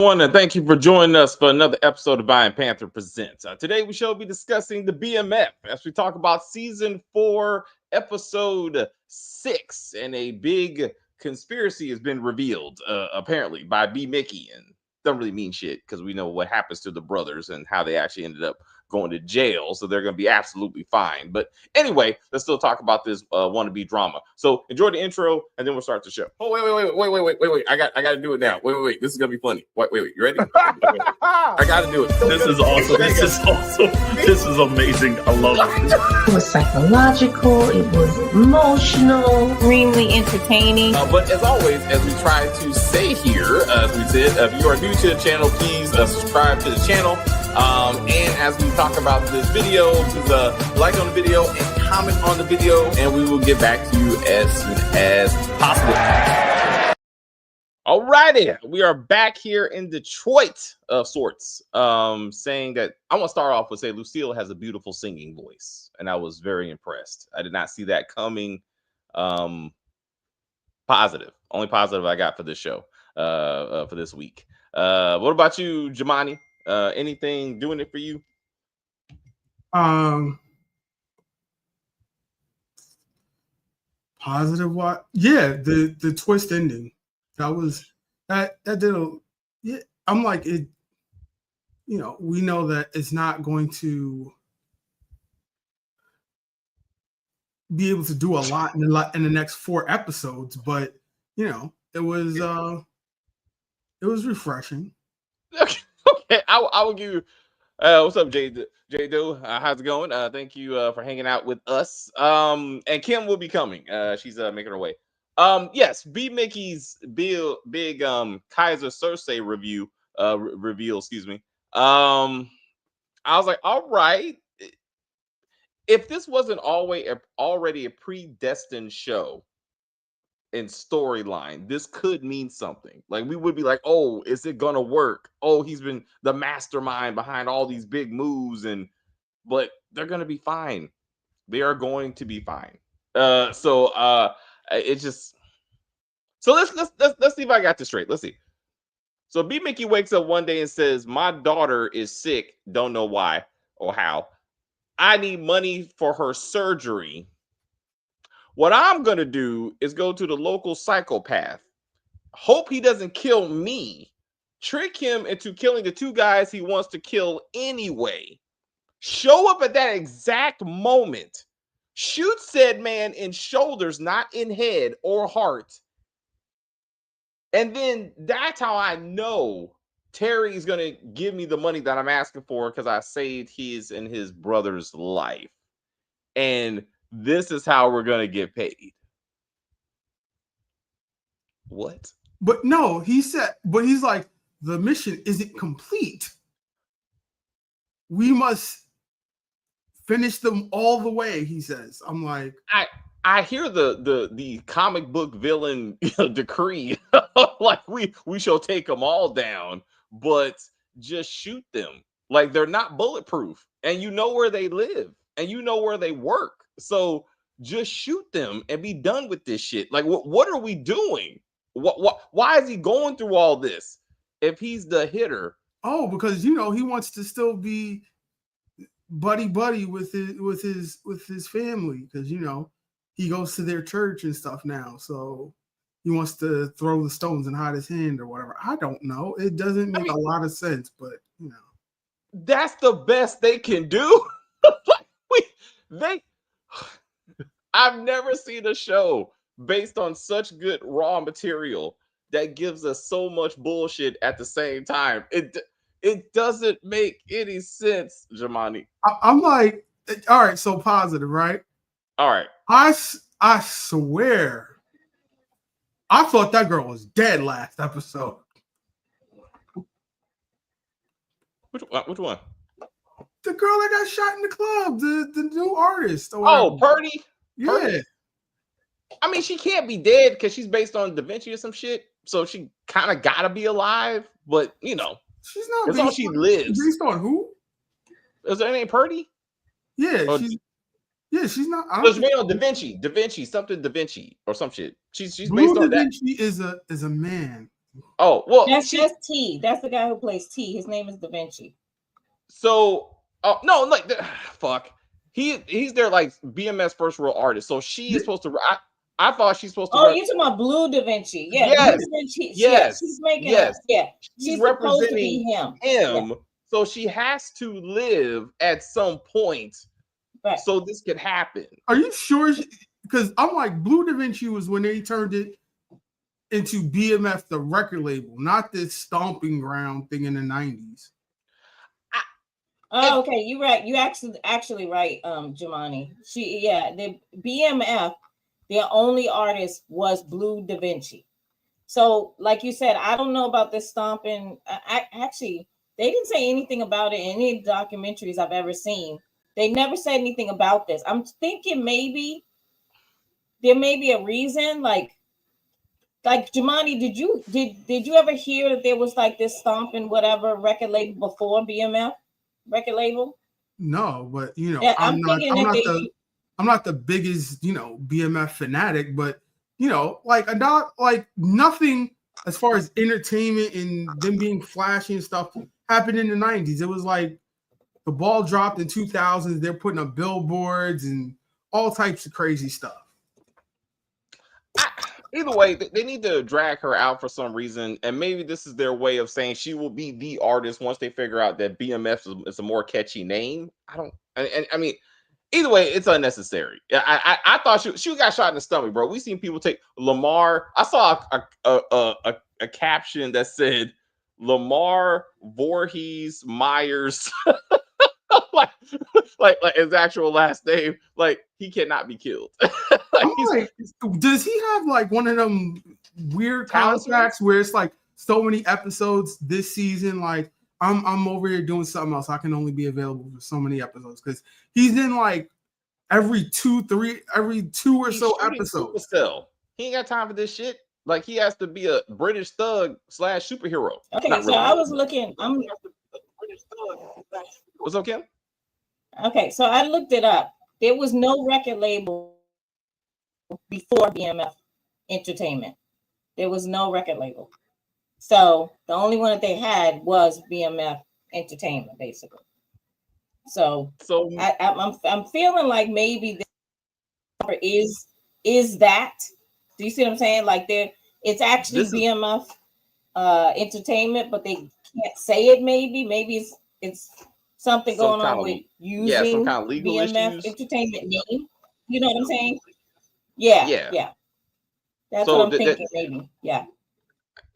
Want to thank you for joining us for another episode of Buying Panther Presents. Today we shall be discussing the BMF as we talk about season 4, episode 6, and a big conspiracy has been revealed apparently by B-Mickie, and don't really mean shit because we know what happens to the brothers and how they actually ended up going to jail, so they're going to be absolutely fine. But anyway, let's still talk about this wannabe drama. So enjoy the intro, and then we'll start the show. Oh wait! I got to do it now. Wait! This is gonna be funny. Wait! You ready? I got to do it. This is awesome. This is amazing. I love it. It was psychological. It was emotional. Extremely entertaining. But as always, as we try to say here, as we said, if you are new to the channel, please subscribe to the channel. And as we talk about this video, please like on the video and comment on the video, and we will get back to you as soon as possible. Alrighty, we are back here in Detroit of sorts. Saying that I want to start off with say Lucille has a beautiful singing voice, and I was very impressed. I did not see that coming. Positive, only positive I got for this show, for this week. What about you, Jamani? Anything doing it for you? Positive what? Yeah, the twist ending. That did a, yeah. I'm like it. You know, we know that it's not going to be able to do a lot in the next 4 episodes, but you know, it was refreshing. Okay, I will give you. What's up, J Do? How's it going? Thank you for hanging out with us. And Kim will be coming. She's making her way. Yes, B-Mickie's big Kaiser Cersei reveal. Excuse me. I was like, all right. If this wasn't already a predestined show in storyline, this could mean something. Like we would be like, oh, is it gonna work? Oh, he's been the mastermind behind all these big moves, but they're gonna be fine. They are going to be fine. It's just so let's see if I got this straight. Let's see. So B-Mickie wakes up one day and says, my daughter is sick, don't know why or how. I need money for her surgery. What I'm going to do is go to the local psychopath, hope he doesn't kill me, trick him into killing the 2 guys he wants to kill anyway, show up at that exact moment, shoot said man in shoulders, not in head or heart. And then that's how I know Terry's going to give me the money that I'm asking for because I saved his and his brother's life. And this is how we're going to get paid. What? But no, he said, but he's like, the mission isn't complete. We must finish them all the way, he says. I'm like, I hear the comic book villain decree, like we shall take them all down, but just shoot them. Like they're not bulletproof, and you know where they live, and you know where they work. So just shoot them and be done with this shit. Like what are we doing? Why is he going through all this if he's the hitter? Oh, because you know he wants to still be buddy with his family, because you know he goes to their church and stuff now, so he wants to throw the stones and hide his hand or whatever. I don't know. It doesn't make a lot of sense, but you know, that's the best they can do. I've never seen a show based on such good raw material that gives us so much bullshit at the same time. It doesn't make any sense, Jamani. I'm like, all right, so positive, right? All right. I swear, I thought that girl was dead last episode. Which one? The girl that got shot in the club, the new artist. Oh, Purdy? Yeah. Purdy. I mean, she can't be dead because she's based on Da Vinci or some shit. So she kind of gotta be alive, but you know, she's not. That's all she lives. Based on who? Is her name Purdy? Yeah, she's not. It's made on Da Vinci, something Da Vinci or some shit. She's Blue based on Da Vinci is a man. Oh well, That's T. That's the guy who plays T. His name is Da Vinci. So, oh no, like fuck, he's their like BMS first real artist. So she is supposed to. I thought she's supposed to. Oh, you're talking about Blue Da Vinci? Yeah, yes, Blue Da Vinci. yes, Yeah, she's making yes. she's supposed to be him. Yeah. So she has to live at some point, right, so this could happen. Are you sure? Because I'm like, Blue Da Vinci was when they turned it into BMF, the record label, not this stomping ground thing in the 90s. Oh, okay, you're right. You actually right, Jemani. The BMF, their only artist was Blue Da Vinci. So, like you said, I don't know about this stomping. Actually, they didn't say anything about it in any documentaries I've ever seen. They never said anything about this. I'm thinking maybe there may be a reason, like Jemani, did you ever hear that there was like this stomping whatever record label before BMF record label? No, but you know, yeah, I'm not the biggest, you know, BMF fanatic, but you know, like nothing as far as entertainment and them being flashy and stuff happened in the 90s. It was like the ball dropped in 2000s. They're putting up billboards and all types of crazy stuff. Either way, they need to drag her out for some reason, and maybe this is their way of saying she will be the artist once they figure out that BMF is a more catchy name. I mean, either way, it's unnecessary. I thought she got shot in the stomach, bro. We seen people take Lamar. I saw a caption that said Lamar Voorhees Myers, like his actual last name. Like he cannot be killed. Does he have like one of them weird contracts where it's like so many episodes this season? Like I'm over here doing something else. I can only be available for so many episodes because he's in like every two or so episodes. He ain't got time for this shit. Like he has to be a British thug / superhero. Okay, so really. I was looking. What's up, Kim? Okay, so I looked it up. There was no record label before BMF Entertainment. There was no record label. So the only one that they had was BMF Entertainment, basically. So I'm feeling like maybe this is that. Do you see what I'm saying? Like it's actually BMF Entertainment, but they can't say it. Maybe it's something going on with using some kind of legal BMF issues. Entertainment name. You know what I'm saying? Yeah. That's what I'm thinking. Maybe. Yeah.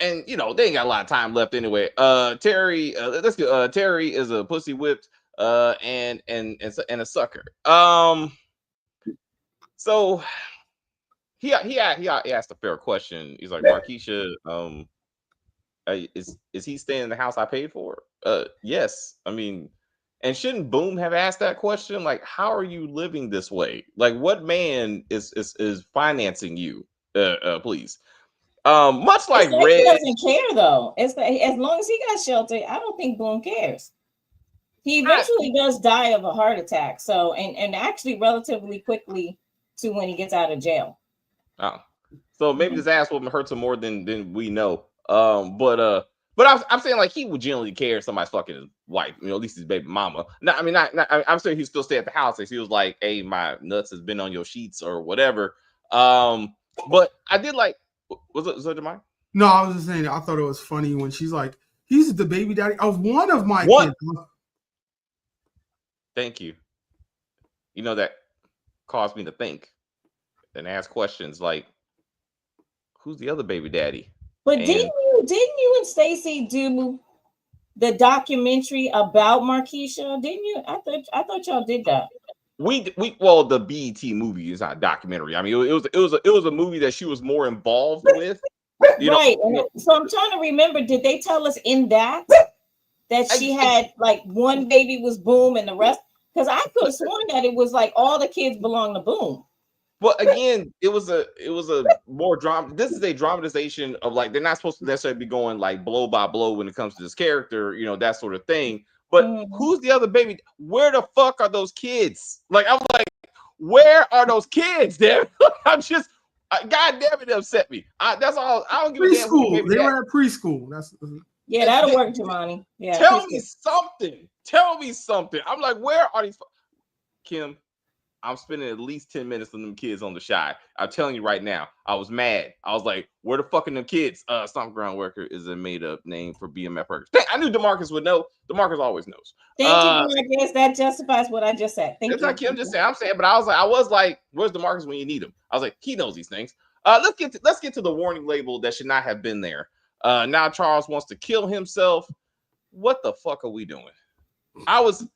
And you know they ain't got a lot of time left anyway. Terry, let's go. Terry is a pussy whipped, and a sucker. So he asked a fair question. He's like, Markeisha, is he staying in the house I paid for? Yes. I mean, and shouldn't Boom have asked that question? Like, how are you living this way? Like, what man is financing you? Please. Much like Red, he doesn't care though. As long as he got shelter, I don't think Boom cares. He eventually does die of a heart attack. So and actually relatively quickly to when he gets out of jail. Oh, so maybe this ass whooping hurts him more than we know. But I'm saying like he would generally care if somebody's fucking his wife, you know, at least his baby mama. No, I mean not I'm saying he'd still stay at the house if he was like, hey, my nuts has been on your sheets or whatever. But I did like. Was it Jemai? No, I was just saying. I thought it was funny when she's like, "He's the baby daddy of one of my kids." Thank you. You know that caused me to think and ask questions like, "Who's the other baby daddy?" But didn't you and Stacey do the documentary about Markeisha? Didn't you? I thought y'all did that. Well, the BET movie is not a documentary. I mean, it was a movie that she was more involved with. Right. So I'm trying to remember, did they tell us in that she had like one baby was Boom and the rest? Because I could have sworn that it was like all the kids belong to Boom. Well, again, it was a more drama. This is a dramatization of like they're not supposed to necessarily be going like blow by blow when it comes to this character, you know, that sort of thing. But who's the other baby? Where the fuck are those kids? Like, I'm like, where are those kids, there? I'm just, God damn it, upset me. That's all. I don't give a damn. Preschool. They were at preschool. That's Yeah, that'll work, Jemani. Yeah. Tell me something. Tell me something. I'm like, where are these? Kim, I'm spending at least 10 minutes with them kids on the shy. I'm telling you right now, I was mad. I was like, where the fuck are them kids? Stomp Ground Worker is a made-up name for BMF workers. I knew DeMarcus would know. DeMarcus always knows. Thank you, I guess that justifies what I just said. Thank you. It's like Kim just said. I'm saying, but I was like, where's DeMarcus when you need him? I was like, he knows these things. Let's get to the warning label that should not have been there. Now Charles wants to kill himself. What the fuck are we doing? I was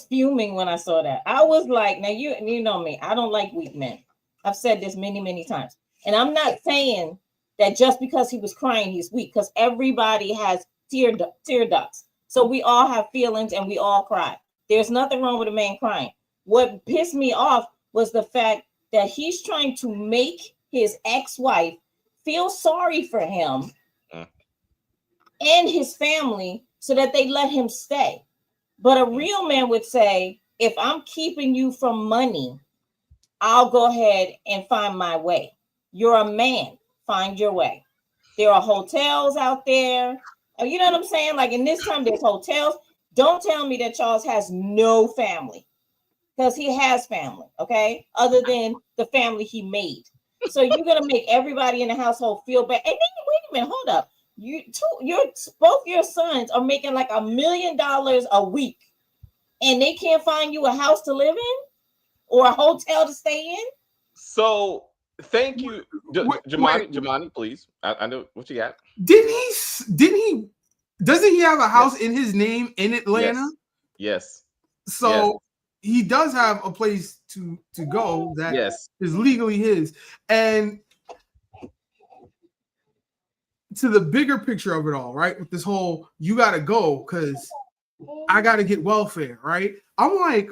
fuming when I saw that. I was like, now you know me, I don't like weak men. I've said this many times. And I'm not saying that just because he was crying, he's weak, because everybody has tear ducts. So we all have feelings and we all cry. There's nothing wrong with a man crying. What pissed me off was the fact that he's trying to make his ex-wife feel sorry for him and his family so that they let him stay. But a real man would say, if I'm keeping you from money, I'll go ahead and find my way. You're a man, find your way. There are hotels out there. You know what I'm saying? Like in this time, there's hotels. Don't tell me that Charles has no family, because he has family, okay? Other than the family he made. So you're gonna make everybody in the household feel bad. And then wait a minute, hold up. Both your sons are making like $1 million a week, and they can't find you a house to live in or a hotel to stay in. So thank you, Jemani, please. I know what you got. Doesn't he have a house in his name in Atlanta? Yes. So he does have a place to go that is legally his. And to the bigger picture of it all, right? With this whole, you got to go because I got to get welfare, right? I'm like,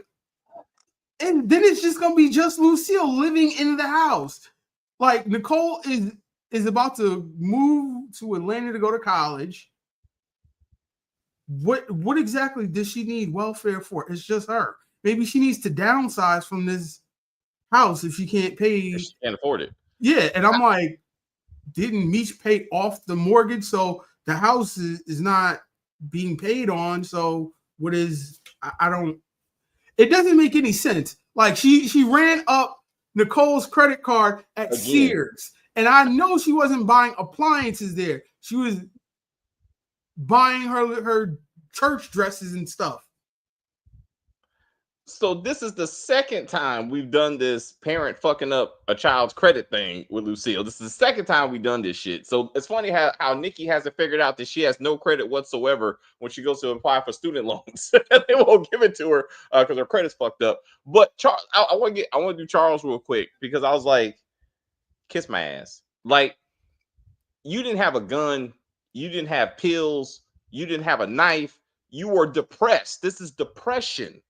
and then it's just going to be just Lucille living in the house. Like Nicole is about to move to Atlanta to go to college. What exactly does she need welfare for? It's just her. Maybe she needs to downsize from this house if she can't pay. She can't afford it. Yeah, and I'm like, didn't Meech pay off the mortgage? So the house is not being paid on. So what is, I don't, it doesn't make any sense. Like she ran up Nicole's credit card at Sears. And I know she wasn't buying appliances there. She was buying her church dresses and stuff. So this is the second time we've done this parent fucking up a child's credit thing with Lucille. This is the second time we've done this shit. So it's funny how Nikki hasn't figured out that she has no credit whatsoever when she goes to apply for student loans. They won't give it to her because her credit's fucked up. But Charles, I want to do Charles real quick because I was like, kiss my ass. Like, you didn't have a gun, you didn't have pills, you didn't have a knife, you were depressed. This is depression.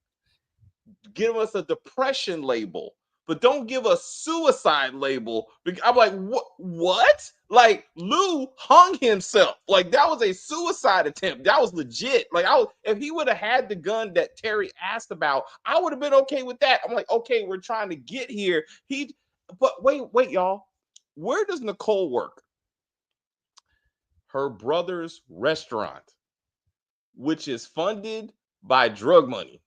Give us a depression label, but don't give a suicide label. I'm like, what? Like, Lou hung himself. Like, that was a suicide attempt. That was legit. Like, if he would have had the gun that Terry asked about, I would have been okay with that. I'm like, okay, we're trying to get here. But wait, y'all. Where does Nicole work? Her brother's restaurant, which is funded by drug money.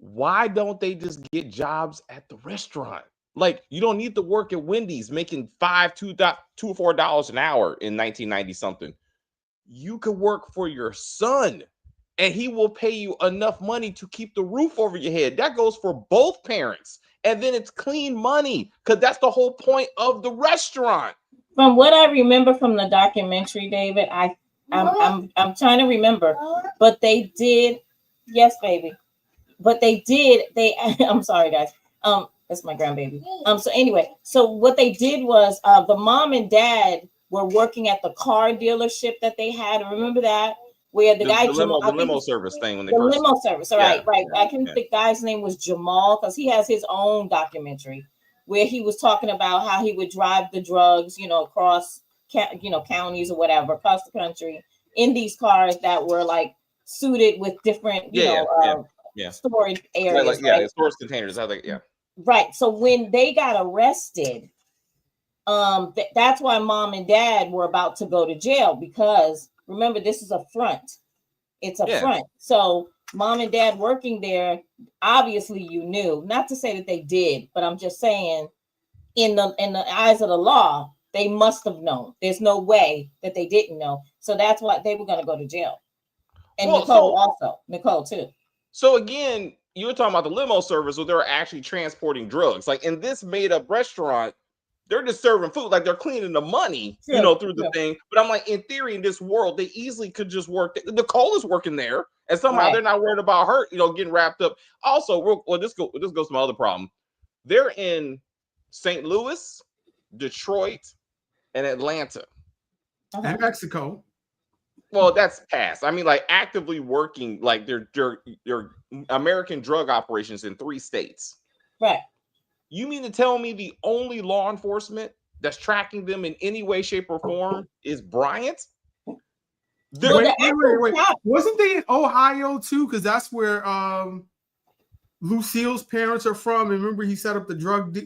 Why don't they just get jobs at the restaurant? Like, you don't need to work at Wendy's making $2 or $4 an hour in 1990 something. You could work for your son and he will pay you enough money to keep the roof over your head. That goes for both parents. And then it's clean money because that's the whole point of the restaurant. From what I remember from the documentary, David, I'm trying to remember, but they did. Yes, baby. But I'm sorry, guys. That's my grandbaby. So anyway, so what they did was the mom and dad were working at the car dealership that they had. Remember that? Where the limo service thing when they first. Limo service. All right. I think the guy's name was Jamal because he has his own documentary where he was talking about how he would drive the drugs, across, counties or whatever, across the country in these cars that were like suited with different, storage areas. Storage containers. I think, Right. So when they got arrested, that's why mom and dad were about to go to jail, because remember, this is a front. It's a front. So mom and dad working there, obviously you knew. Not to say that they did, but I'm just saying, in the eyes of the law, they must have known. There's no way that they didn't know. So that's why they were going to go to jail. And Nicole too. So again, you were talking about the limo service where they're actually transporting drugs. Like in this made up restaurant, they're just serving food, like they're cleaning the money, through the thing. But I'm like, in theory, in this world, they easily could just work. Nicole is working there, and somehow they're not worried about her, getting wrapped up. Also, this goes to my other problem. They're in St. Louis, Detroit, and Atlanta, and Mexico. Well, that's past. I mean, like actively working, like their American drug operations in 3 states. Right. You mean to tell me the only law enforcement that's tracking them in any way, shape, or form is Bryant? Wait. Wasn't they in Ohio too? Because that's where Lucille's parents are from. And remember, he set up the drug,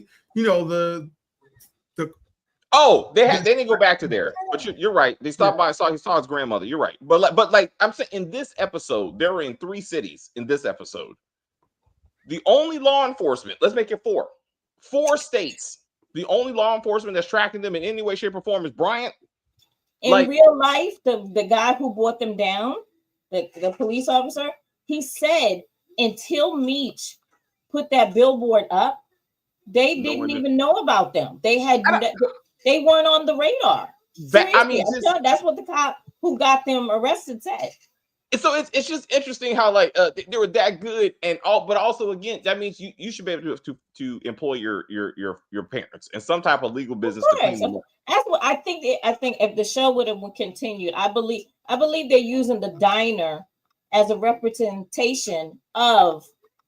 Oh, they didn't go back to there. But you're right. They stopped by. He saw his grandmother. You're right. But like I'm saying, in this episode, they were in 3 cities. In this episode, the only law enforcement. Let's make it 4. 4 states. The only law enforcement that's tracking them in any way, shape, or form is Bryant. In real life, the guy who brought them down, the police officer, he said until Meech put that billboard up, they didn't even know about them. They weren't on the radar. That's what the cop who got them arrested said. So it's just interesting how they were that good and all, but also again that means you should be able to employ your parents in some type of legal business. That's what I think. I think if the show would have continued, I believe they're using the diner as a representation of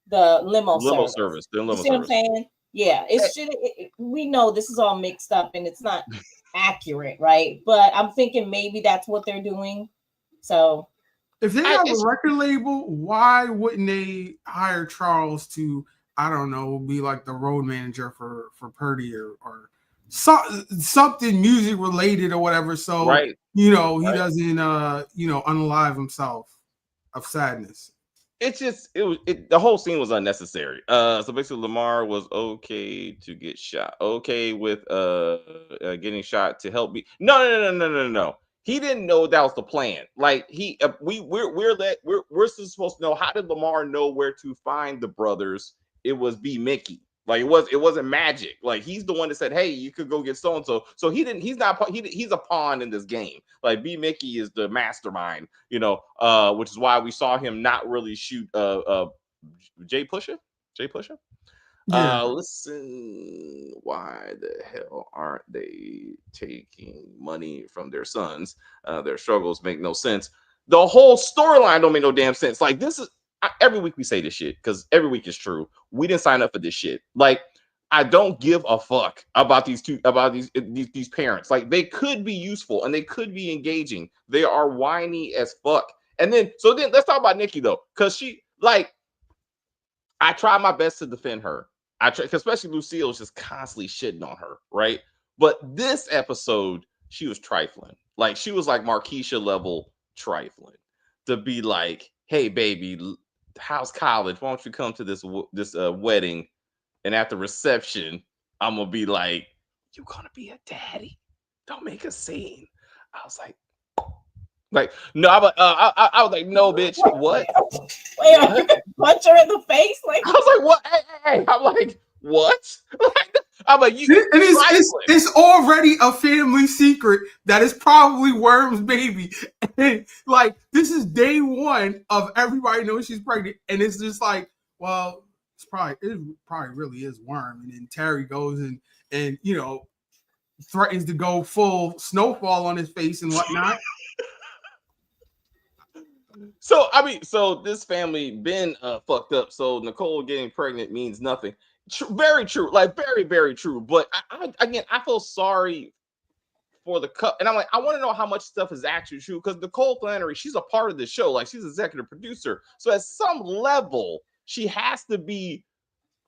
the limo service. The limo you see what I'm saying? Yeah, we know this is all mixed up and it's not accurate, right? But I'm thinking maybe that's what they're doing. So. If they have a record label, why wouldn't they hire Charles to, I don't know, be like the road manager for Purdy or something music related or whatever? So he doesn't unalive himself of sadness. The whole scene was unnecessary. So basically Lamar was okay to get shot, okay with getting shot to help me. No. He didn't know that was the plan. Like we're supposed to know. How did Lamar know where to find the brothers? It was B-Mickie. Like it wasn't magic. Like he's the one that said, "Hey, you could go get so and so." So he's a pawn in this game. Like B-Mickie is the mastermind. Which is why we saw him not really shoot Jay Pusha. Yeah. Listen, why the hell aren't they taking money from their sons? Their struggles make no sense. The whole storyline don't make no damn sense. Like this is every week we say this shit because every week is true. We didn't sign up for this shit. Like I don't give a fuck about these parents. Like they could be useful and they could be engaging. They are whiny as fuck. And then let's talk about Nikki though, because I try my best to defend her. Especially Lucille is just constantly shitting on her, right? But this episode, she was trifling. Like she was like Marquisha level trifling. To be like, hey baby, how's college? Why don't you come to this wedding? And at the reception, I'm gonna be like, you gonna be a daddy? Don't make a scene. I was like, no, I was like, no, bitch, what? Wait, punch her in the face? Like I was like, what? Hey. I'm like, what? I'm like, it's already a family secret that is probably Worm's baby. And, like this is day 1 of everybody knows she's pregnant, and it's just like, well, it probably really is Worm. And then Terry goes and threatens to go full snowfall on his face and whatnot. So this family been fucked up. So Nicole getting pregnant means nothing. Very true, like very, very true. But I feel sorry for the couple, and I'm like, I want to know how much stuff is actually true because Nicole Flannery, she's a part of the show, like she's executive producer. So at some level, she has to be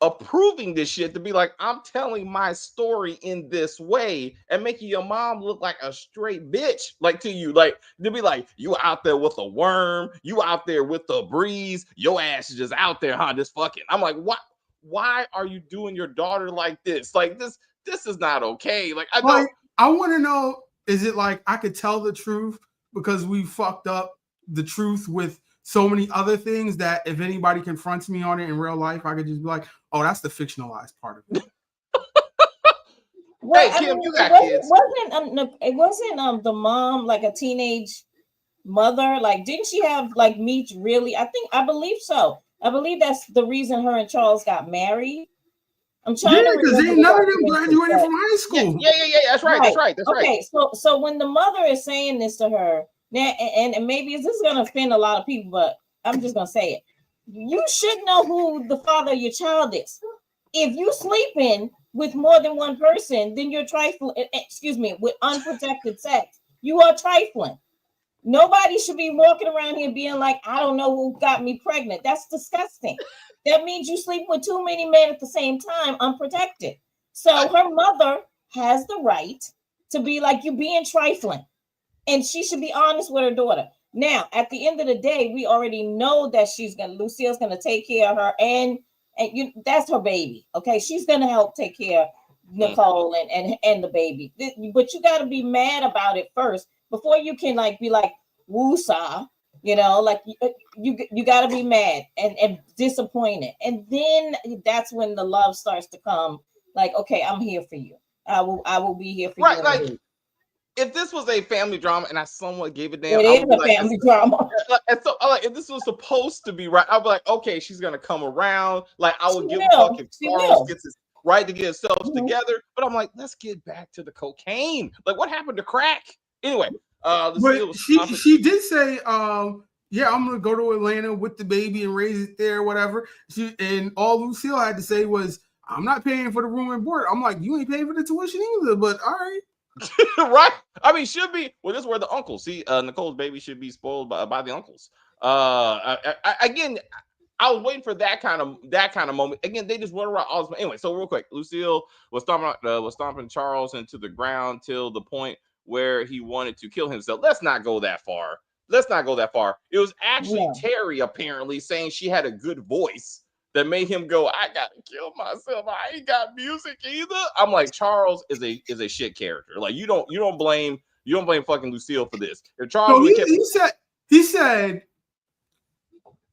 approving this shit to be like, I'm telling my story in this way and making your mom look like a straight bitch, like to you, like to be like, you out there with a worm, you out there with the breeze, your ass is just out there, huh? Just fucking. I'm like, what? Why are you doing your daughter like this? Like this is not okay. Like I don't. I want to know, is it like I could tell the truth because we fucked up the truth with so many other things that if anybody confronts me on it in real life, I could just be like, oh, that's the fictionalized part of it. Well, hey, Kim, you got kids. It wasn't the mom like a teenage mother? Like, didn't she have like Meech really? I believe so. I believe that's the reason her and Charles got married. I'm trying to because none of them graduated from high school. Yeah. That's right. That's right. Okay, so when the mother is saying this to her, now, and maybe this is gonna offend a lot of people, but I'm just gonna say it. You should know who the father of your child is. If you sleeping with more than one person, then you're trifling. Excuse me, with unprotected sex, you are trifling. Nobody should be walking around here being like, I don't know who got me pregnant. That's disgusting. That means you sleep with too many men at the same time, unprotected. So her mother has the right to be like, you being trifling. And she should be honest with her daughter. Now, at the end of the day, we already know that Lucille's gonna take care of her, and that's her baby. Okay, she's gonna help take care of Nicole and the baby. But you gotta be mad about it first before you can like be like woosah, like you gotta be mad and disappointed. And then that's when the love starts to come. Like, okay, I'm here for you. I will be here for you. Right, like if this was a family drama and I somewhat gave a damn, it is a family drama. And so, like, if this was supposed to be right, I'd be like, okay, she's gonna come around. Like, I would give a fuck if Charles gets his right to get himself together. But I'm like, let's get back to the cocaine. Like, what happened to crack? Anyway, but she did say, yeah, I'm gonna go to Atlanta with the baby and raise it there, whatever. And all Lucille had to say was, I'm not paying for the room and board. I'm like, you ain't paying for the tuition either, but all right. Right? I mean, should be. Well, this is where the uncles see. Nicole's baby should be spoiled by the uncles. Again, I was waiting for that kind of moment. Again, they just went around all this. Anyway, so real quick, Lucille was stomping Charles into the ground till the point where he wanted to kill himself. Let's not go that far. It was actually Terry apparently saying she had a good voice that made him go, I gotta kill myself. I ain't got music either. I'm like, Charles is a shit character. Like, you don't blame fucking Lucille for this. If Charles he said,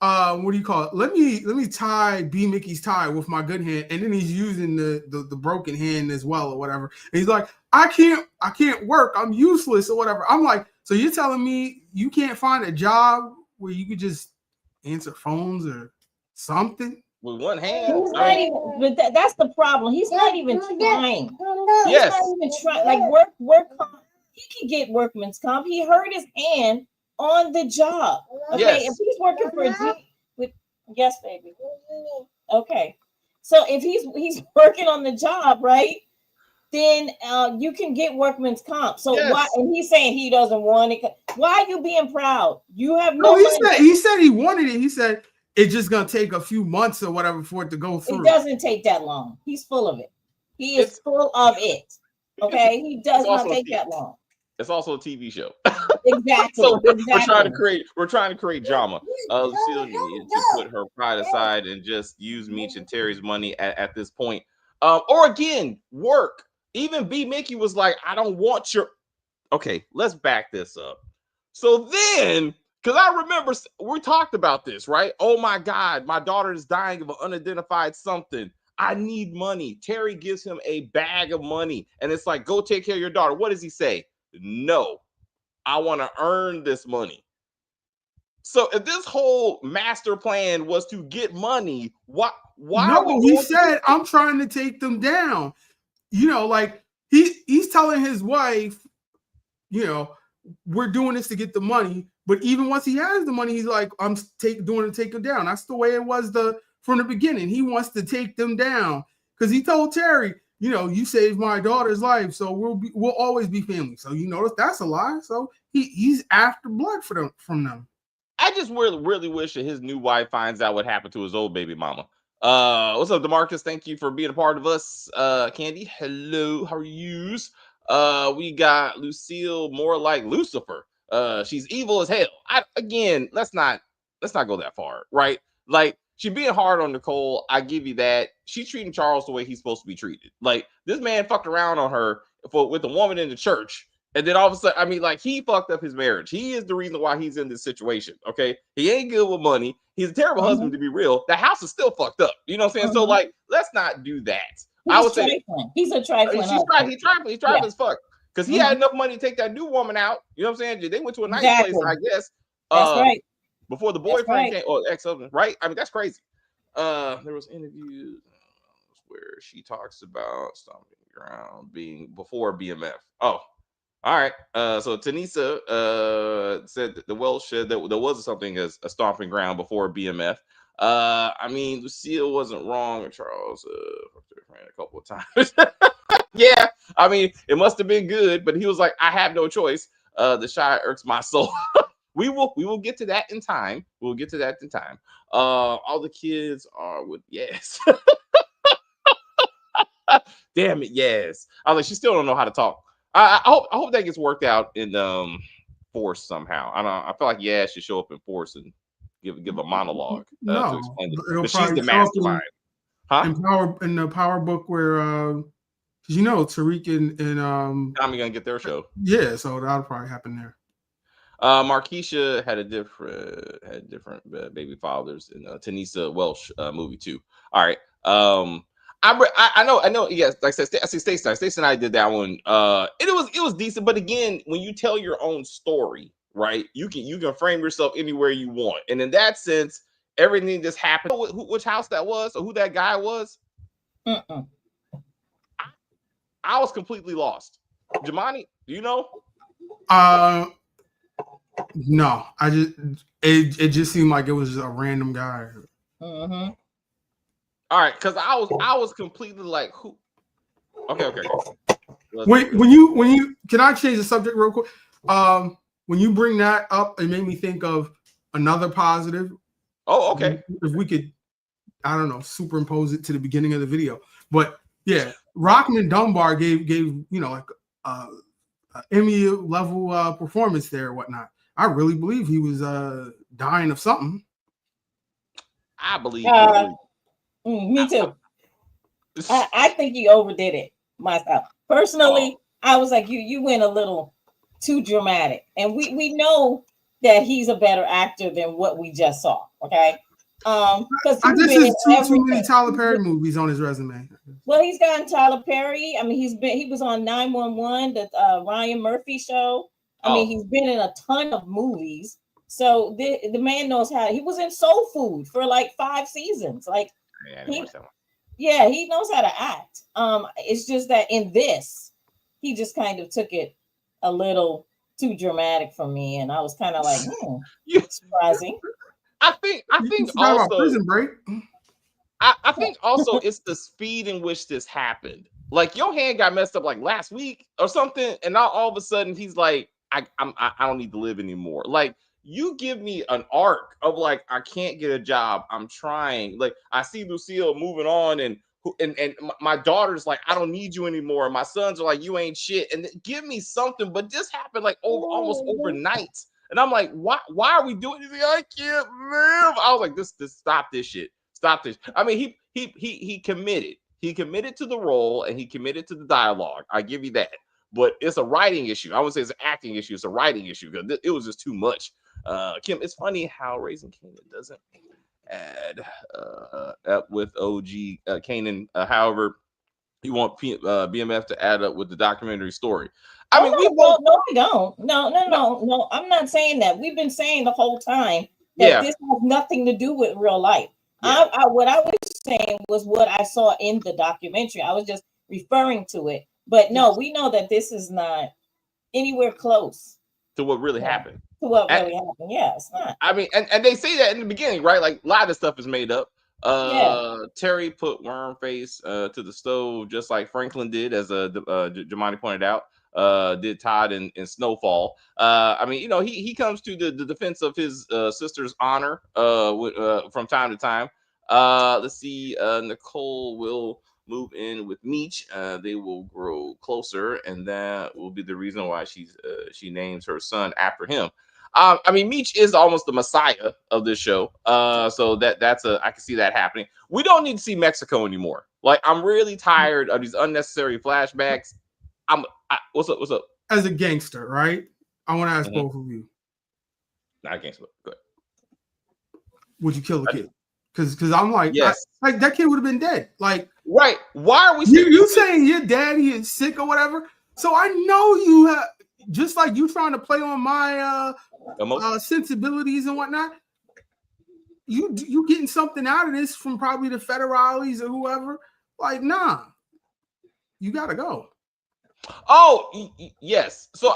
what do you call it? Let me tie B-Mickie's tie with my good hand, and then he's using the broken hand as well or whatever. And he's like, I can't work. I'm useless or whatever. I'm like, so you're telling me you can't find a job where you could just answer phones or something? With one hand. But that's the problem. He's not even trying. Yes. He's not even trying. Like work comp. He can get workman's comp. He hurt his hand on the job. Okay. Yes. If he's working for yes, baby. Okay. So if he's working on the job, right? Then you can get workman's comp. So why? And he's saying he doesn't want it. Why are you being proud? You have no. He said he wanted it. He said it's just gonna take a few months or whatever for it to go through. It doesn't take that long. He's full of it. He is full of it. Okay, he does not take that long. It's also a TV show. Exactly. So we're trying to create drama. Lucille needed to put her pride aside and just use Meech and Terry's money at this point. Or again, work. Even B-Mickie was like, I don't want your. Okay, let's back this up. So then, because I remember we talked about this, right? Oh my God, my daughter is dying of an unidentified something. I need money. Terry gives him a bag of money, and it's like, go take care of your daughter. What does he say? No, I want to earn this money. So if this whole master plan was to get money, why? No, he said, I'm trying to take them down. Like he's telling his wife, we're doing this to get the money. But even once he has the money, he's like, I'm doing it to take them down. That's the way it was from the beginning. He wants to take them down because he told Terry, you saved my daughter's life, so we'll always be family. So that's a lie. So he's after blood from them. I just really wish that his new wife finds out what happened to his old baby mama. What's up, DeMarcus? Thank you for being a part of us. Candy, hello, how are yous? We got Lucille, more like Lucifer. She's evil as hell. Again, let's not go that far, right? Like, she being hard on Nicole, I give you that. She's treating Charles the way he's supposed to be treated. Like, this man fucked around on her with a woman in the church. And then all of a sudden, I mean, like, he fucked up his marriage. He is the reason why he's in this situation. Okay. He ain't good with money. He's a terrible husband, to be real. The house is still fucked up. You know what I'm saying? So, like, let's not do that. I would say he's a trifling. He's trifling as fuck. Because he had enough money to take that new woman out. You know what I'm saying? They went to a nice place, I guess. That's right. Before the boyfriend came, or ex-husband, right? I mean, that's crazy. There was interviews where she talks about stomping ground being before BMF. Oh, all right. So Tanisa said that the Welsh said that there was something as a stomping ground before BMF. I mean, Lucille wasn't wrong, and Charles ran a couple of times. Yeah, I mean, it must have been good, but he was like, I have no choice. The shy irks my soul. We will get to that in time. We'll get to that in time. All the kids are with yes. Damn it, yes. I was like, she still don't know how to talk. I hope that gets worked out in Force somehow. I feel like should show up in Force and give a monologue to explain it. But she's the mastermind. In the Power book where Tariq and Tommy gonna get their show. Yeah, so that'll probably happen there. Markeisha had different baby fathers in Tanisa Welsh movie too. All right. I know. Yes, like I said, Stacey and I did that one. It was decent, but again, when you tell your own story, right, you can frame yourself anywhere you want, and in that sense, everything just happened. Which house that was, or who that guy was? I was completely lost. Jamani, do you know? No, it just seemed like it was a random guy. Mm-hmm. All right, because I was completely like, who? Okay. Wait, when you can I change the subject real quick? When you bring that up, it made me think of another positive. Oh, okay. If we could, I don't know, superimpose it to the beginning of the video, but yeah, Rockman Dunbar gave like Emmy level performance there or whatnot. I really believe he was dying of something. I believe. Me too. I think you overdid it myself. Personally, I was like, you went a little too dramatic. And we know that he's a better actor than what we just saw. Okay. Because too many Tyler Perry movies on his resume. Well, he's gotten Tyler Perry. I mean, he was on 911, the Ryan Murphy show. I mean, he's been in a ton of movies. So the man knows how. He was in Soul Food for like 5 seasons. Like, he knows how to act. It's just that in this, he just kind of took it a little too dramatic for me, and I was kind of like, surprising. I think also Prison Break. I think also it's the speed in which this happened. Like, your hand got messed up like last week or something, and now all of a sudden he's like, I don't need to live anymore. Like, you give me an arc of like, I can't get a job. I'm trying. Like, I see Lucille moving on, and my daughter's like, I don't need you anymore. And my sons are like, you ain't shit. And give me something. But this happened like almost overnight. And I'm like, why are we doing anything? I can't live. I was like, this stop this shit. Stop this. I mean, he committed. He committed to the role, and he committed to the dialogue. I give you that. But it's a writing issue. I wouldn't say it's an acting issue. It's a writing issue because it was just too much. Kim, it's funny how Raising Kanan doesn't add up with OG Kanan. However, you want BMF to add up with the documentary story. I mean, we don't. No. I'm not saying that. We've been saying the whole time that this has nothing to do with real life. Yeah. What I was saying was what I saw in the documentary. I was just referring to it. But no, we know that this is not anywhere close to what really happened. To what really happened. Yeah, it's not. I mean, and they say that in the beginning, right? Like, a lot of stuff is made up. Terry put worm face to the stove just like Franklin did, as Jamani pointed out. Did Todd in Snowfall. I mean, he comes to the defense of his sister's honor from time to time. Let's see. Nicole will move in with Meech. They will grow closer, and that will be the reason why she names her son after him. I mean, Meech is almost the messiah of this show. So I can see that happening. We don't need to see Mexico anymore. Like, I'm really tired of these unnecessary flashbacks. What's up? What's up? As a gangster, right? I want to ask both of you. Not a gangster. Go ahead. Would you kill the kid? Because I'm like, yes, like that kid would have been dead. Like, right? Why are we? You saying your daddy is sick or whatever? So I know you have, just like you trying to play on my sensibilities and whatnot. You getting something out of this from probably the federales or whoever? Like, nah, you gotta go. Oh yes. So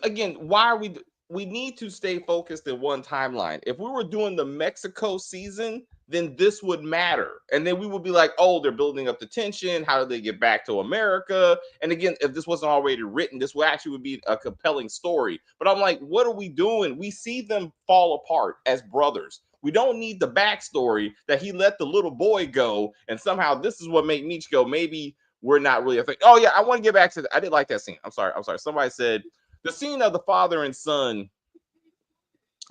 again. Why are we need to stay focused in one timeline. If we were doing the Mexico season, then this would matter. And then we would be like, oh, they're building up the tension. How do they get back to America? And again, if this wasn't already written, this would be a compelling story. But I'm like, what are we doing? We see them fall apart as brothers. We don't need the backstory that he let the little boy go. And somehow this is what made Meech go. Maybe we're not really affected. Oh yeah, I want to get back to I did like that scene. I'm sorry. Somebody said, the scene of the father and son,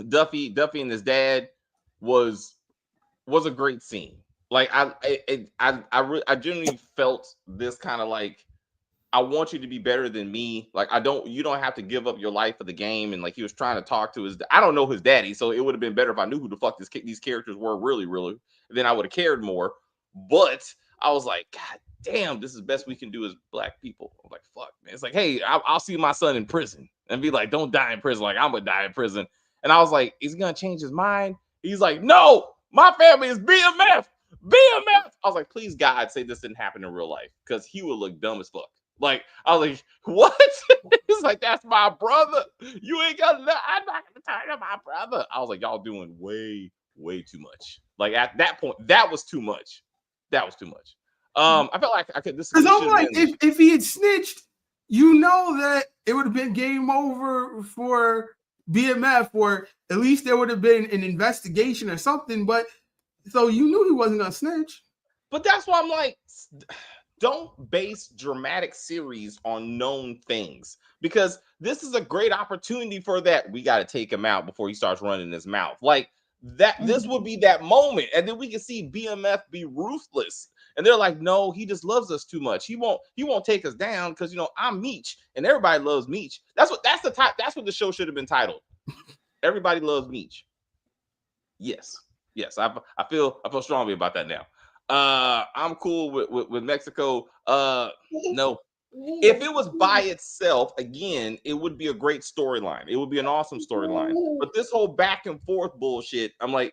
Duffy and his dad, was a great scene. Like I genuinely felt this kind of like, I want you to be better than me. Like you don't have to give up your life for the game. And like he was trying to talk to I don't know his daddy, so it would have been better if I knew who the fuck these characters were really. Then I would have cared more. But I was like, God damn, this is the best we can do as black people. I'm like, fuck, man. It's like, hey, I'll see my son in prison and be like, don't die in prison. Like, I'm gonna die in prison. And I was like, is he gonna change his mind? He's like, no, my family is BMF. I was like, please God, say this didn't happen in real life, because he would look dumb as fuck. Like, I was like, what? He's like, that's my brother. You ain't gonna, I'm not gonna turn to my brother. I was like, y'all doing way, way too much. Like, at that point, that was too much. I felt like I could. Because I'm like, if he had snitched, you know that it would have been game over for BMF, or at least there would have been an investigation or something. But so you knew he wasn't gonna snitch. But that's why I'm like, don't base dramatic series on known things, because this is a great opportunity for that. We got to take him out before he starts running his mouth. Like that, this would be that moment, and then we can see BMF be ruthless. And they're like, no, he just loves us too much. He won't take us down because, you know, I'm Meech and everybody loves Meech. That's what the show should have been titled. Everybody loves Meech. Yes. I feel strongly about that now. I'm cool with Mexico. No. If it was by itself, again, it would be a great storyline. It would be an awesome storyline. But this whole back and forth bullshit, I'm like,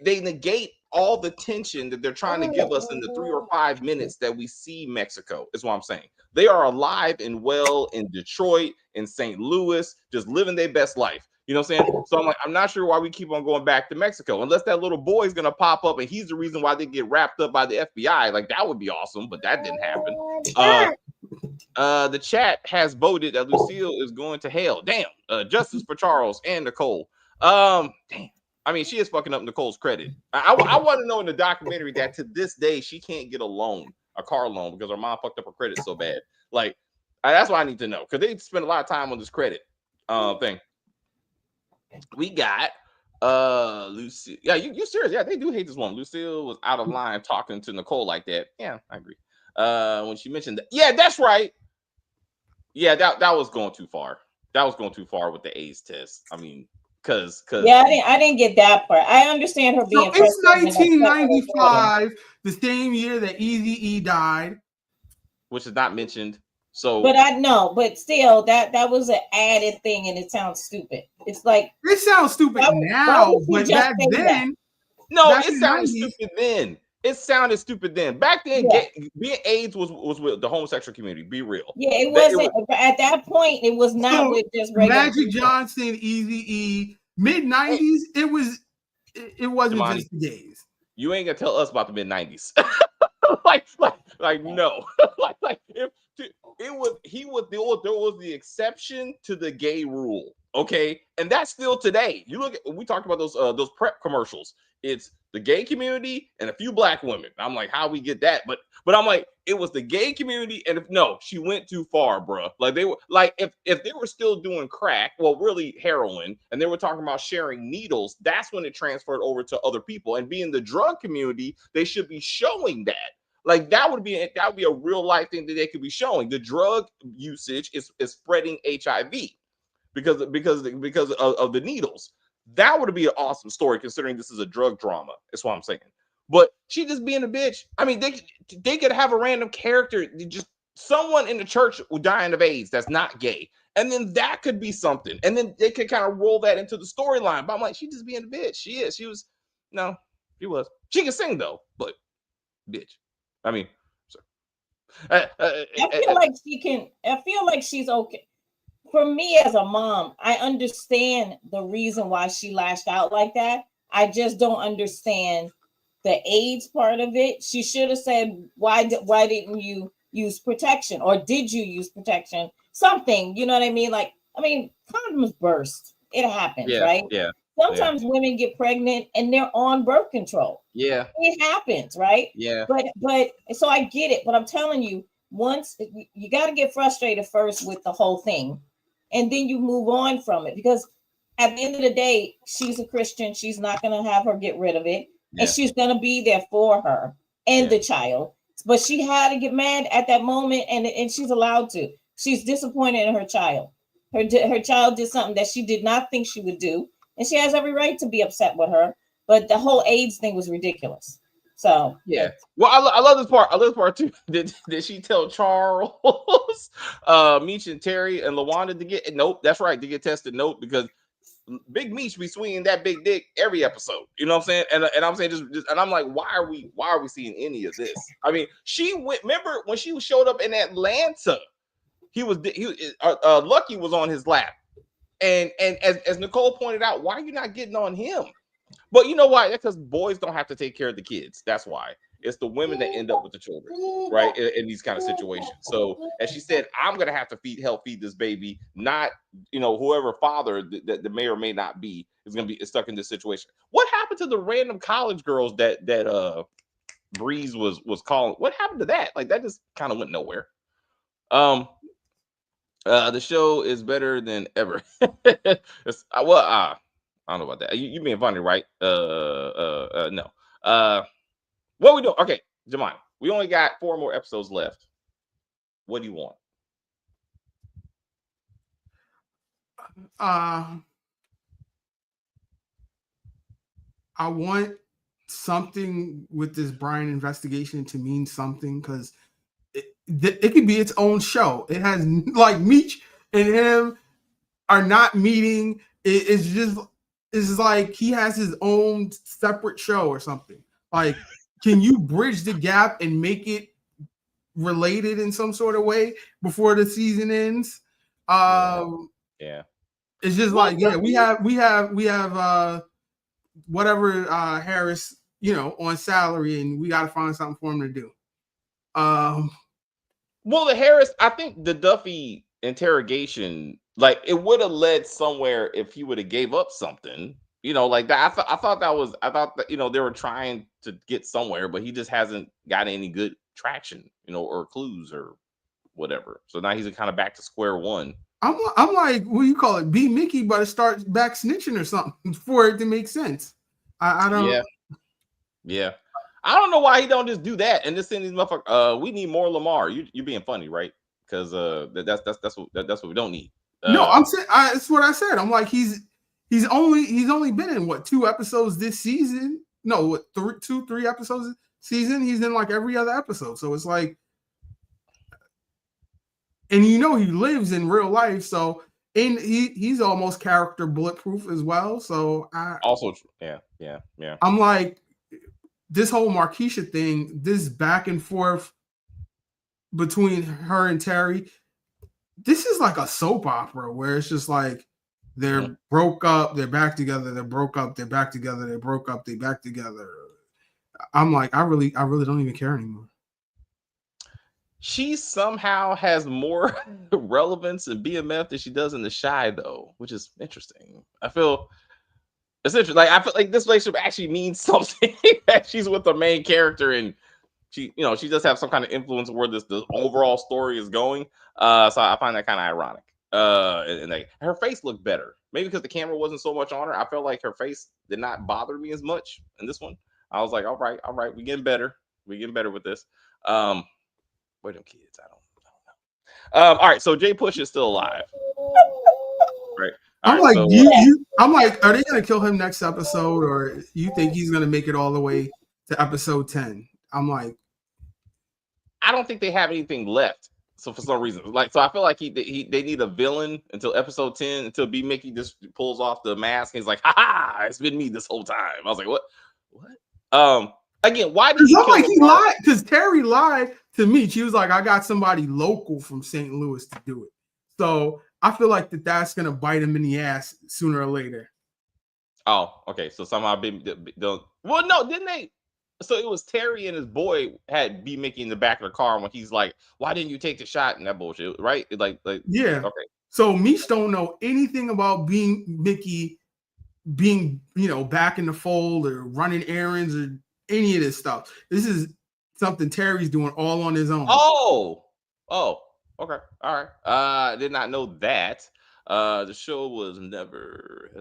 they negate all the tension that they're trying to give us in the 3 or 5 minutes that we see Mexico, is what I'm saying. They are alive and well in Detroit, in St. Louis, just living their best life. You know what I'm saying? So I'm like, I'm not sure why we keep on going back to Mexico, unless that little boy is going to pop up and he's the reason why they get wrapped up by the FBI. Like, that would be awesome, but that didn't happen. The chat has voted that Lucille is going to hell. Damn. Justice for Charles and Nicole. Damn. I mean, she is fucking up Nicole's credit. I want to know in the documentary that to this day she can't get a car loan, because her mom fucked up her credit so bad. Like, that's what I need to know, because they spend a lot of time on this credit thing. We got Lucille. Yeah, you serious? Yeah, they do hate this woman. Lucille was out of line talking to Nicole like that. Yeah, I agree. When she mentioned that, yeah, that's right. Yeah, that was going too far. That was going too far with the AIDS test. I mean, because yeah, I didn't get that part. I understand her being. So it's 1995, the same year that Eazy-E died, which is not mentioned. So, but I know, but still, that was an added thing, and it sounds stupid. It's like, it sounds stupid now, but back then, no, it sounded stupid then. It sounded stupid then. Back then, being AIDS was with the homosexual community. Be real. Yeah, it wasn't at that point. It was not with just regular Magic people. Johnson, Eazy-E, mid-90s. It wasn't Damani, just the gays. You ain't gonna tell us about the mid-90s. like no. like if it was, there was the exception to the gay rule. Okay, and that's still today. You look at, we talked about those prep commercials. It's the gay community and a few black women. I'm like, how we get that? But I'm like, it was the gay community, and she went too far, bro. Like they were like, if they were still doing crack, well, really heroin, and they were talking about sharing needles, that's when it transferred over to other people. And being the drug community, they should be showing that. Like that would be a real life thing that they could be showing. The drug usage is spreading HIV because of the needles. That would be an awesome story, considering this is a drug drama. That's what I'm saying. But she just being a bitch. I mean, they could have a random character, just someone in the church dying of AIDS that's not gay, and then that could be something, and then they could kind of roll that into the storyline. But I'm like, she just being a bitch. She was. She can sing though, but bitch. I mean, I feel like she can. I feel like she's okay. For me as a mom, I understand the reason why she lashed out like that. I just don't understand the AIDS part of it. She should have said, why didn't you use protection? Or did you use protection? Something, you know what I mean? Like, I mean, condoms burst. It happens, right? Yeah. Sometimes women get pregnant and they're on birth control. Yeah. It happens, right? Yeah. But so I get it, but I'm telling you, once you got to get frustrated first with the whole thing, and then you move on from it, because at the end of the day, she's a Christian. She's not going to have her get rid of it. Yeah. And she's going to be there for her and the child. But she had to get mad at that moment, and she's allowed to. She's disappointed in her child. Her child did something that she did not think she would do, and she has every right to be upset with her. But the whole AIDS thing was ridiculous. So yeah. Well, I love this part. I love this part too. Did she tell Charles, Meech and Terry and LaWanda to get? Nope, that's right, to get tested. Nope, because Big Meech be swinging that big dick every episode. You know what I'm saying? And I'm saying just and I'm like, why are we seeing any of this? I mean, she went. Remember when she showed up in Atlanta? Lucky was on his lap, and as Nicole pointed out, why are you not getting on him? But you know why? That's because boys don't have to take care of the kids. That's why. It's the women that end up with the children, right? In these kind of situations. So, as she said, I'm gonna have to help feed this baby, not whoever father that may or may not be is gonna be stuck in this situation. What happened to the random college girls that Breeze was calling? What happened to that? Like that just kind of went nowhere. The show is better than ever. I don't know about that. You being funny, right? No. What we doing? Okay, Jemima, we only got 4 more episodes left. What do you want? I want something with this Brian investigation to mean something, because it could be its own show. It has like Meech and him are not meeting. It's like he has his own separate show or something. Like, can you bridge the gap and make it related in some sort of way before the season ends? Yeah. It's just like, we have whatever Harris, on salary, and we got to find something for him to do. Well, the Harris, I think the Duffy interrogation, like it would have led somewhere if he would have gave up something, like that. I thought that they were trying to get somewhere, but he just hasn't got any good traction, or clues or whatever. So now he's kind of back to square one. I'm like, what do you call it? B-Mickie, but it starts back snitching or something for it to make sense. I don't. Yeah. I don't know why he don't just do that and just send these motherfuckers. We need more Lamar. You being funny, right? Because that's what we don't need. No, I'm saying that's what I said. I'm like, he's only been in what 2 episodes this season? No, what 3 episodes this season? He's in like every other episode. So it's like, and he lives in real life, so and he's almost character bulletproof as well. So yeah. I'm like, this whole Markeisha thing, this back and forth between her and Terry, this is like a soap opera where it's just like they're broke up, they're back together, they're broke up, they're back together, they broke up, they back together. I'm like, I really don't even care anymore. She somehow has more relevance in BMF than she does in The Chi, though, which is interesting. I feel Essentially, like I feel like this relationship actually means something. That she's with the main character and she, you know, she does have some kind of influence where the overall story is going. So I find that kind of ironic. And like her face looked better, maybe because the camera wasn't so much on her. I felt like her face did not bother me as much in this one. I was like, all right, we getting better. We getting better with this. Where them kids? I don't know. All right, so Jay Push is still alive, right? All I'm right, like, so, I'm like, are they gonna kill him next episode, or you think he's gonna make it all the way to episode 10? I'm like, I don't think they have anything left. So for some reason, like, so I feel like they need a villain until episode 10, until B-Mickie just pulls off the mask and he's like, ha ha, it's been me this whole time. I was like, what? Again, why did he I'm kill like, the he bar- lied because Terry lied to me. She was like, I got somebody local from St. Louis to do it. So I feel like that's gonna bite him in the ass sooner or later. Oh, okay. So somehow well, no, didn't they? So it was Terry and his boy had B-Mickie in the back of the car when he's like, why didn't you take the shot and that bullshit, right? Like Yeah. okay. So Meech don't know anything about Mickey being, back in the fold or running errands or any of this stuff. This is something Terry's doing all on his own. Oh, okay. All right. I did not know that. The show has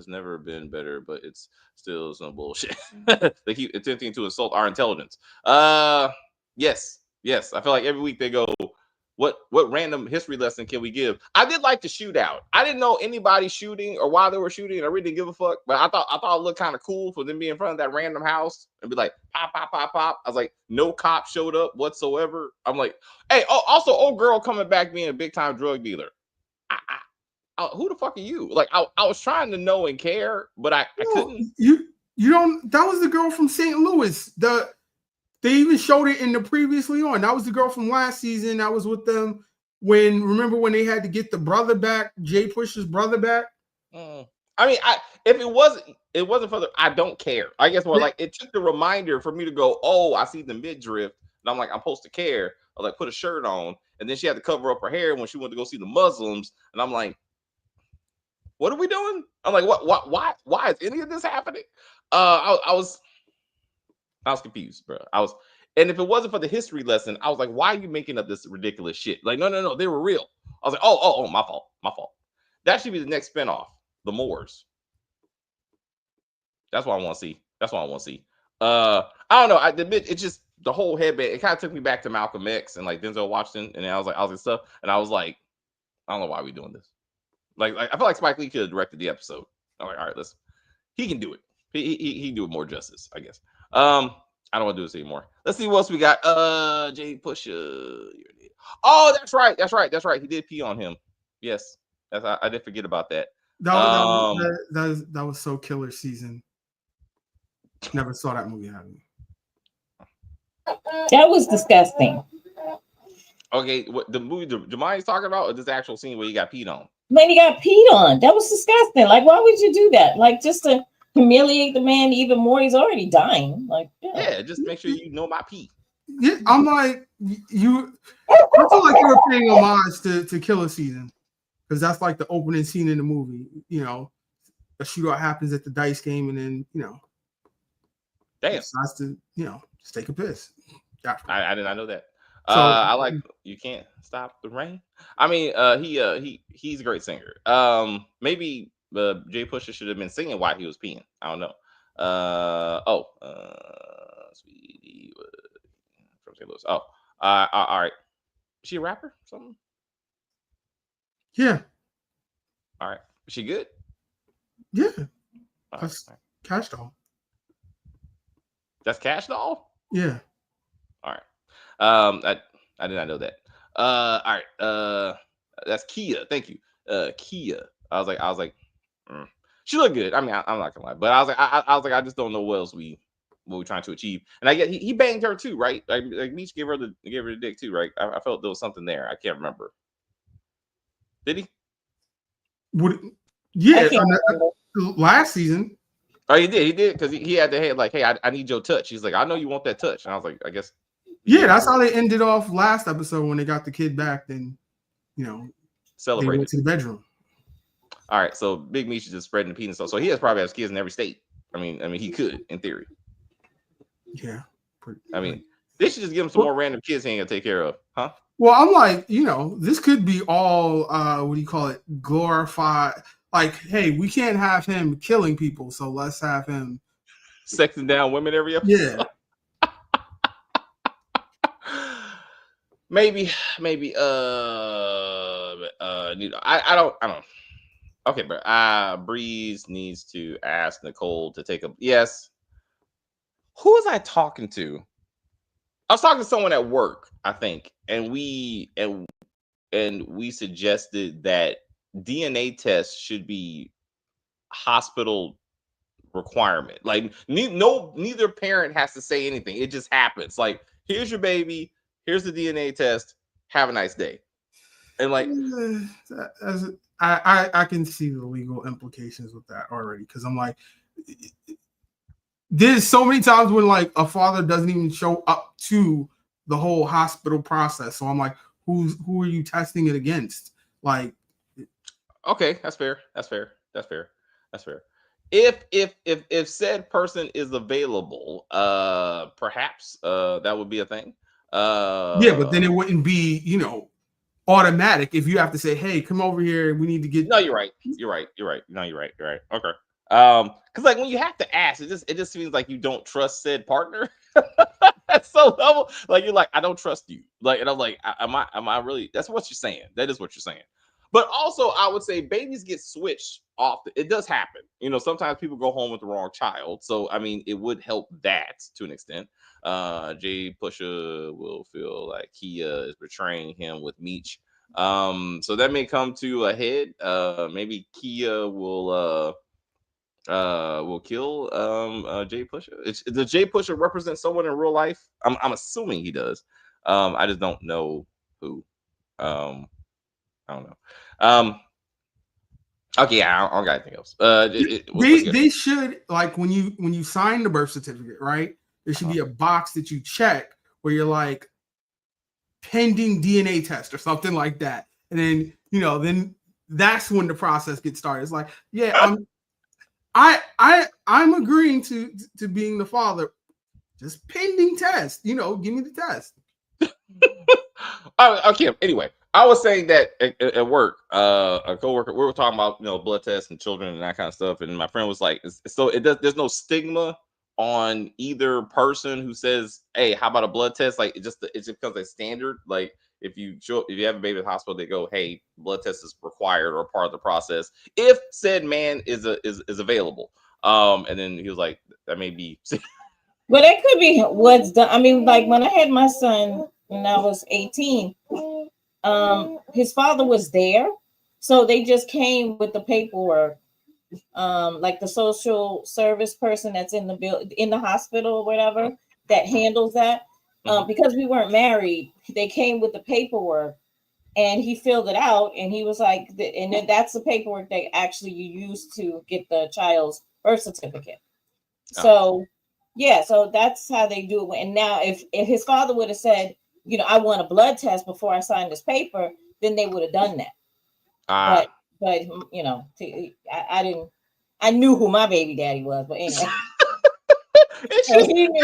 never been better, but it's still some bullshit. They keep attempting to insult our intelligence. Yes. I feel like every week they go, what random history lesson can we give? I did like the shootout. I didn't know anybody shooting or why they were shooting. I really didn't give a fuck. But I thought it looked kind of cool for them being in front of that random house and be like, pop, pop, pop, pop. I was like, no cop showed up whatsoever. I'm like, hey, also, old girl coming back being a big time drug dealer. Who the fuck are you? Like, I was trying to know and care, but I couldn't. You don't. That was the girl from St. Louis. They even showed it in the previously on. That was the girl from last season. That was with them remember when they had to get the brother back, Jay Push's brother back. I mean, if it wasn't for the, I don't care. I guess more like it took the reminder for me to go, oh, I see the midriff, and I'm like, I'm supposed to care. I like put a shirt on, and then she had to cover up her hair when she went to go see the Muslims, and I'm like, what are we doing? I'm like, why is any of this happening? I was confused, bro. And if it wasn't for the history lesson, I was like, why are you making up this ridiculous shit? Like, no, they were real. I was like, oh, my fault. That should be the next spinoff, the Moors. That's what I want to see. I don't know. I admit it's just the whole headband. It kind of took me back to Malcolm X and like Denzel Washington, and I was like stuff, and I was like, I don't know why we doing this. Like I feel like Spike Lee could have directed the episode. I'm like, all right, listen, he can do it. He can do it more justice, I guess. I don't want to do this anymore. Let's see what else we got. Jay Pusha. Oh, that's right. He did pee on him. Yes, I did forget about that. That was so killer season. Never saw that movie happen. That was disgusting. Okay, what the movie Jamai's talking about, or this actual scene where he got peed on? Man, he got peed on. That was disgusting. Like, why would you do that? Like, just to humiliate the man even more. He's already dying. Like, yeah, just make sure you know my pee. Yeah, I'm like, I feel like you were paying homage to Killer Season, because that's like the opening scene in the movie. A shootout happens at the dice game, and then damn, decides to just take a piss. I did not know that. So, I like You Can't Stop the Rain. I mean, he's a great singer. Maybe Jay Pusha should have been singing while he was peeing. I don't know. Sweetie from St. Louis. Oh, all right. Is she a rapper? Something? Yeah. All right. Is she good? Yeah. That's Cash Doll. That's Cash Doll? Yeah. All right. I did not know that. All right. That's Kia. Thank you. Kia. I was like, she looked good. I mean, I'm not gonna lie, but I was like, I just don't know what else we're trying to achieve. And I get he banged her too, right? Like Meech gave her the dick too, right? I felt there was something there. I can't remember. Did he? Yeah. Last season. Oh, he did because he had the head like, hey, I need your touch. He's like, I know you want that touch, and I was like, I guess. Yeah, that's how they ended off last episode when they got the kid back. Then, celebrated. They went to the bedroom. All right, so Big Meech is just spreading the penis. So he probably has kids in every state. I mean, he could, in theory. Yeah. I mean, they should just give him some more random kids he ain't gonna take care of, huh? Well, I'm like, this could be all what do you call it? Glorified. Like, hey, we can't have him killing people, so let's have him sexing down women every episode. Yeah. maybe I don't okay, but Breeze needs to ask Nicole to take a yes. Who was I talking to? I was talking to someone at work, I think, and we suggested that DNA tests should be hospital requirement. Like neither parent has to say anything. It just happens. Like, here's your baby, here's the DNA test, have a nice day. And like I can see the legal implications with that already, because I'm like, there's so many times when like a father doesn't even show up to the whole hospital process. So I'm like, who are you testing it against? Like, okay, that's fair. If said person is available, perhaps that would be a thing. Yeah, but then it wouldn't be, automatic if you have to say, hey, come over here, we need to get. No, you're right. No, you're right. Okay. Because like when you have to ask, it just seems like you don't trust said partner. That's so level. Like you're like, I don't trust you. Like, and I'm like, am I really? That's what you're saying. That is what you're saying. But also, I would say babies get switched off. It does happen. Sometimes people go home with the wrong child. So I mean, it would help that to an extent. Jay Pusha will feel like Kia is betraying him with Meech. So that may come to a head. Maybe Kia will kill Jay Pusha. Does Jay Pusha represent someone in real life? I'm assuming he does. I just don't know who. I don't know. Okay, I don't got anything else. They should, like, when you sign the birth certificate, right? There should be a box that you check where you're like, pending DNA test or something like that, and then then that's when the process gets started. It's like, yeah, I'm agreeing to being the father, just pending test. Give me the test. Okay. Anyway, I was saying that at work, a coworker, we were talking about blood tests and children and that kind of stuff, and my friend was like, so there's no stigma on either person who says, hey, how about a blood test? Like it just becomes a standard. Like if you have a baby at the hospital, they go, hey, blood test is required or part of the process if said man is available. And then he was like, that may be well, that could be what's done. I mean, like when I had my son when I was 18, his father was there, so they just came with the paperwork. Like the social service person that's in the hospital or whatever that handles that. Because we weren't married, they came with the paperwork and he filled it out and he was like, and then that's the paperwork that actually you use to get the child's birth certificate. So yeah, so that's how they do it. And now if his father would have said, I want a blood test before I signed this paper, then they would have done that. But I didn't. I knew who my baby daddy was, but anyway, he knew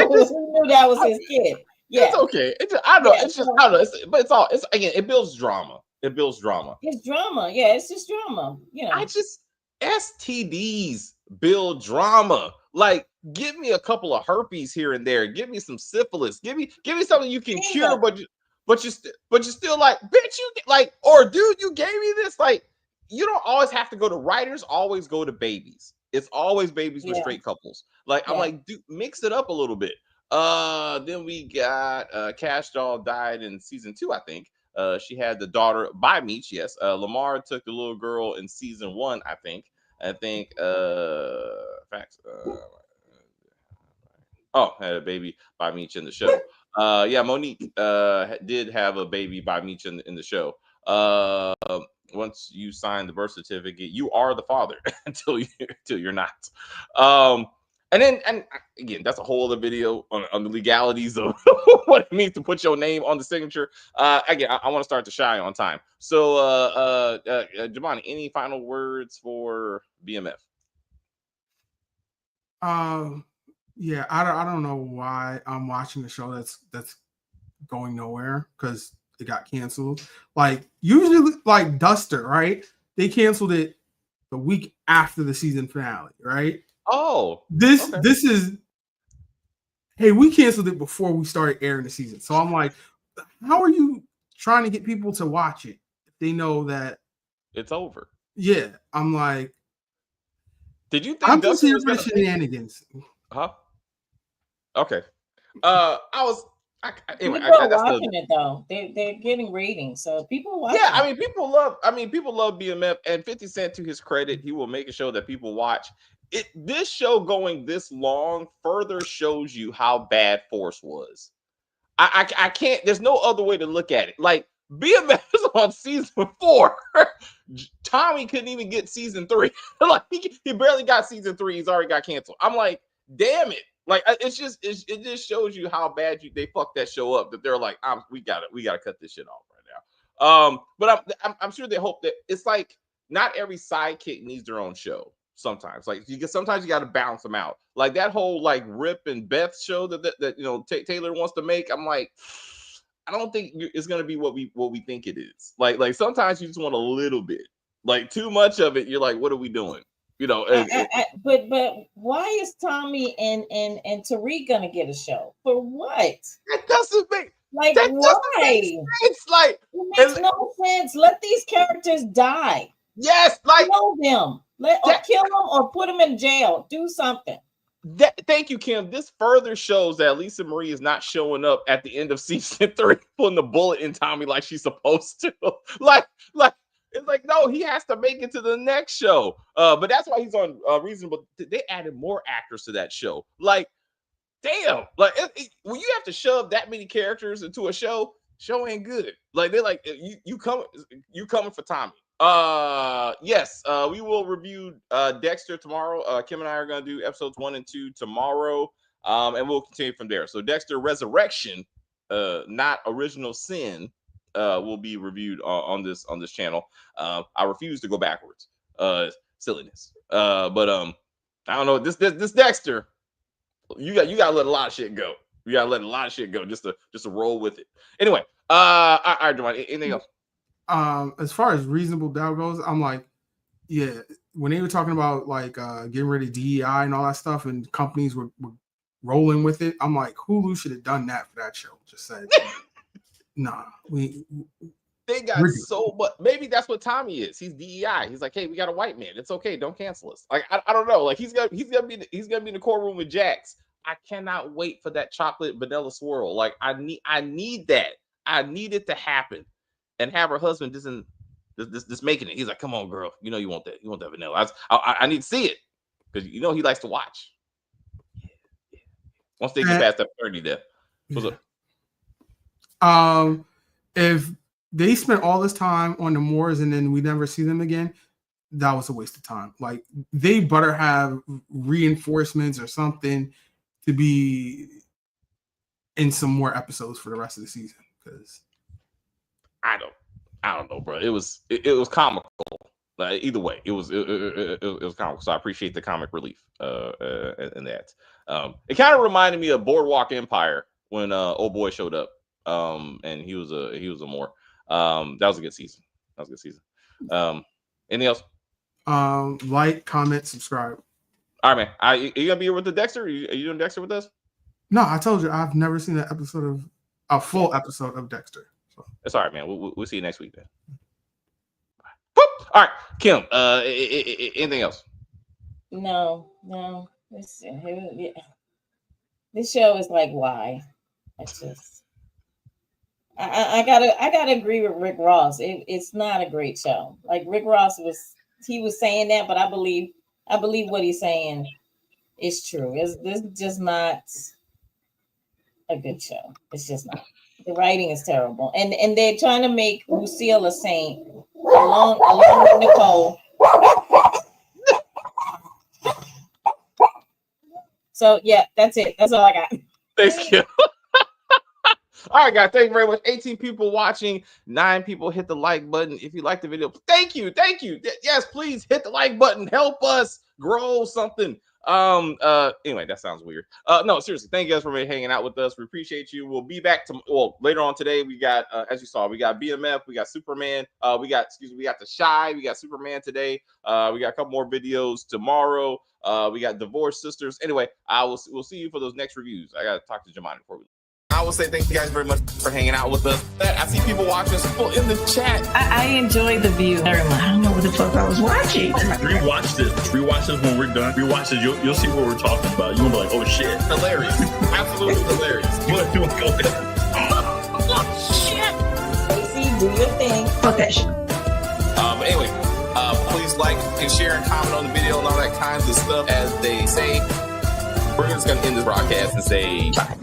that was his kid. Yeah, it's okay. I know. It's just I don't know. But it's all. It's again. It builds drama. It's drama. Yeah, it's just drama. STDs build drama. Like, give me a couple of herpes here and there. Give me some syphilis. Give me something you can cure, but you're still like, bitch, you like, or dude, you gave me this. Like, you don't always have to go to writers. Always go to babies. It's always babies with straight couples. Like, I'm like, dude, mix it up a little bit. Then we got Cash Doll died in season 2, I think. She had the daughter by Meech, yes. Lamar took the little girl in season 1, I think. Facts. Had a baby by Meech in the show. Monique did have a baby by Meech in the show. Once you sign the birth certificate, you are the father until you're not. And again, that's a whole other video on the legalities of what it means to put your name on the signature. Again, I want to start to shy on time. So, Jamani, any final words for BMF? Yeah, I don't know why I'm watching a show that's going nowhere because it got canceled. Like usually, like Duster, right? They canceled it the week after the season finale, right? Oh, This okay. this is hey, we canceled it before we started airing the season. So I'm like, how are you trying to get people to watch it if they know that It's over. yeah, I'm like, Did you think I'm just Dustin here was for the gonna make it? shenanigans. Huh? Okay. I was. Anyway, People are that's the. watching it though. They're getting ratings, so people are watching. Yeah, I mean, people love. I mean, people love BMF, and 50 Cent, to his credit, he will make a show that people watch. This show going this long further shows you how bad Force was. I can't. There's no other way to look at it. Like BMF is on season 4. Tommy couldn't even get season 3. Like he barely got season 3. He's already got canceled. I'm like, damn it. Like it just shows you how bad they fucked that show up. That they're like, we gotta cut this shit off right now. But I'm sure they hope that it's like not every sidekick needs their own show. Sometimes, like sometimes you got to balance them out. Like that whole like Rip and Beth show that you know Taylor wants to make. I'm like, I don't think it's gonna be what we think it is. Like sometimes you just want a little bit. Like too much of it, you're like, what are we doing? You know. But why is Tommy and Tariq gonna get a show for what? That doesn't make like that why? doesn't make sense. Like it makes no sense. Let these characters die. Yes, like kill them. Kill them or put them in jail. Do something. Thank you, Kim. This further shows that Lisa Marie is not showing up at the end of season 3, putting the bullet in Tommy like she's supposed to. like it's like no, he has to make it to the next show. But that's why he's on Reasonable. They added more actors to that show. Like, damn, like when you have to shove that many characters into a show ain't good. Like they're like you coming for Tommy. Yes, we will review Dexter tomorrow. Kim and I are gonna do episodes 1 and 2 tomorrow, and we'll continue from there. So Dexter Resurrection, not Original Sin, will be reviewed on this channel. I refuse to go backwards. Silliness. But I don't know. This Dexter, you got to let a lot of shit go. You got to let a lot of shit go just to roll with it. Anyway, all right, Javon, anything else? As far as Reasonable Doubt goes, I'm like, yeah, when they were talking about like getting rid of DEI and all that stuff, and companies were rolling with it, I'm like, Hulu should have done that for that show. Just said, nah, they got so much. Maybe that's what Tommy is. He's DEI. He's like, hey, we got a white man. It's okay. Don't cancel us. Like, I don't know. Like he's gonna be in the courtroom with Jax. I cannot wait for that chocolate vanilla swirl. Like I need that. I need it to happen. And have her husband just making it. He's like, come on, girl. You know you want that. You want that vanilla. I need to see it. Because you know he likes to watch. Yeah. Once they get past that 30 there. What's up? If they spent all this time on the Moors and then we never see them again, that was a waste of time. Like they better have reinforcements or something to be in some more episodes for the rest of the season. Because I don't know, bro. It was comical. Like either way, it was comical. So I appreciate the comic relief in that. It kind of reminded me of Boardwalk Empire when old boy showed up. And he was a Moor. That was a good season. Anything else? Like, comment, subscribe. All right, man. Are you gonna be here with the Dexter? Are you doing Dexter with us? No, I told you I've never seen a full episode of Dexter. So. That's all right, man. We'll see you next week then. Whoop. All right, Kim. Anything else? No. This show is like why? It's just I gotta agree with Rick Ross. It's not a great show. Like Rick Ross was saying that, but I believe what he's saying is true. This is just not a good show. It's just not. The writing is terrible, and they're trying to make Lucille a saint along with Nicole. So yeah, that's it. That's all I got. Thanks, Kim. All right, guys. Thank you very much. 18 people watching. 9 people hit the like button. If you like the video, thank you. Yes, please hit the like button. Help us grow something. Anyway, that sounds weird. No, seriously, thank you guys for hanging out with us. We appreciate you. We'll be back later on today. We got as you saw, we got BMF, we got Superman, we got The Shy, we got Superman today. We got a couple more videos tomorrow. We got Divorced Sisters. Anyway, we'll see you for those next reviews. I gotta talk to Jemani before we. I will say thank you guys very much for hanging out with us. I see people watching, people in the chat. I enjoyed the view very much. I don't know what the fuck I was watching. Rewatch this. Rewatch this when we're done. Rewatch this. You'll see what we're talking about. You're gonna be like, oh shit. Hilarious. Absolutely hilarious. You want to go ahead. Oh shit. Stacey, do your thing. Fuck that shit. But anyway, please like and share and comment on the video and all that kinds of stuff. As they say, we're just gonna end this broadcast and say bye.